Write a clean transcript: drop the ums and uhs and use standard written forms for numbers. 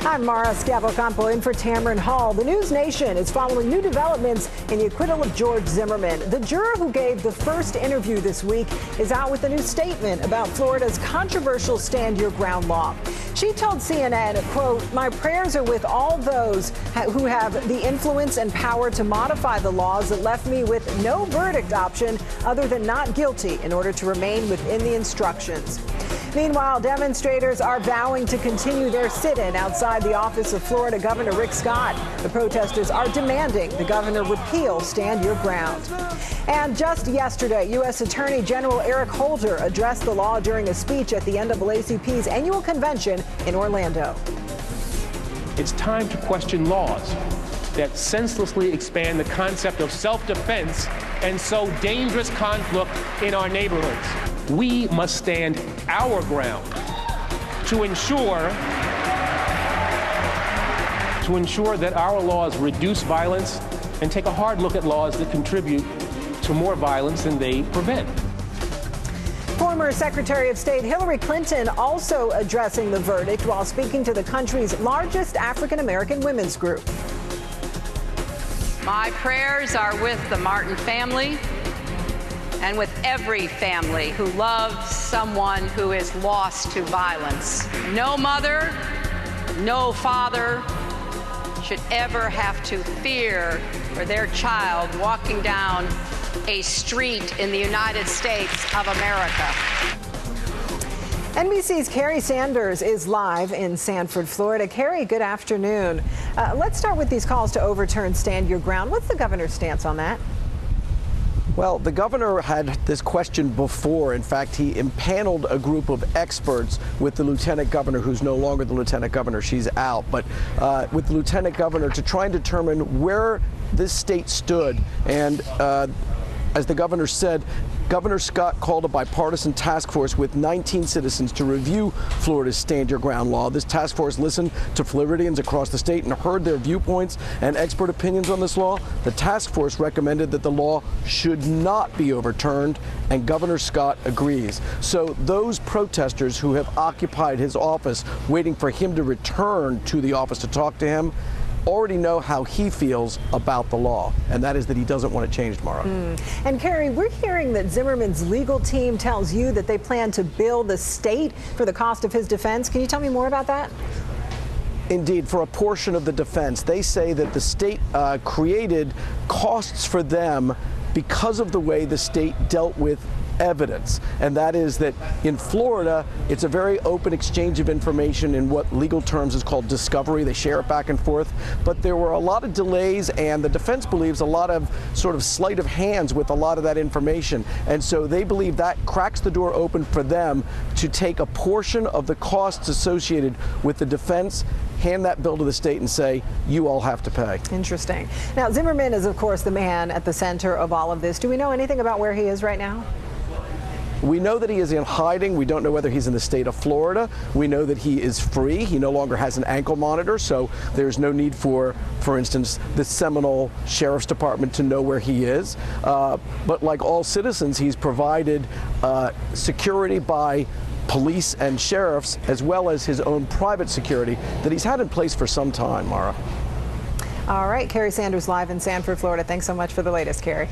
I'm Mara Scavalcampo in for Tamron Hall. The News Nation is following new developments in the acquittal of George Zimmerman. The juror who gave the first interview this week is out with a new statement about Florida's controversial Stand Your Ground law. She told CNN, quote, "My prayers are with all those who have the influence and power to modify the laws that left me with no verdict option other than not guilty in order to remain within the instructions." Meanwhile, demonstrators are vowing to continue their sit-in outside the office of Florida Governor Rick Scott. The protesters are demanding the governor repeal Stand Your Ground. And just yesterday, U.S. Attorney General Eric Holder addressed the law during a speech at the NAACP's annual convention in Orlando. It's time to question laws that senselessly expand the concept of self-defense and sow dangerous conflict in our neighborhoods. We must stand our ground to ensure that our laws reduce violence and take a hard look at laws that contribute to more violence than they prevent. Former Secretary of State Hillary Clinton also addressing the verdict while speaking to the country's largest African-American women's group. My prayers are with the Martin family and with every family who loves someone who is lost to violence. No mother, no father should ever have to fear for their child walking down a street in the United States of America. NBC's Carrie Sanders is live in Sanford, Florida. Carrie, good afternoon. Let's start with these calls to overturn Stand Your Ground. What's the governor's stance on that? Well, the governor had this question before. In fact, he impaneled a group of experts with the lieutenant governor, who's no longer the lieutenant governor. She's out. But with the lieutenant governor to try and determine where this state stood. And as the governor said, Governor Scott called a bipartisan task force with 19 citizens to review Florida's Stand Your Ground law. This task force listened to Floridians across the state and heard their viewpoints and expert opinions on this law. The task force recommended that the law should not be overturned, and Governor Scott agrees. So those protesters who have occupied his office, waiting for him to return to the office to talk to him, already know how he feels about the law, and that is that he doesn't want it changed, Mara. And Carrie, we're hearing that Zimmerman's legal team tells you that they plan to bill the state for the cost of his defense. Can you tell me more about that? Indeed, for a portion of the defense. They say that the state created costs for them because of the way the state dealt with evidence, and that is that in Florida it's a very open exchange of information in what legal terms is called discovery. They share it back and forth, but there were a lot of delays, and the defense believes a lot of sort of sleight of hands with a lot of that information, and so they believe that cracks the door open for them to take a portion of the costs associated with the defense, hand that bill to the state and say, you all have to pay. Interesting. Now, Zimmerman is, of course, the man at the center of all of this. Do we know anything about where he is right now? We know that he is in hiding. We don't know whether he's in the state of Florida. We know that he is free. He no longer has an ankle monitor, so there's no need for instance, the Seminole Sheriff's Department to know where he is. But like all citizens, he's provided security by police and sheriffs, as well as his own private security that he's had in place for some time, Mara. All right, Carrie Sanders live in Sanford, Florida. Thanks so much for the latest, Carrie.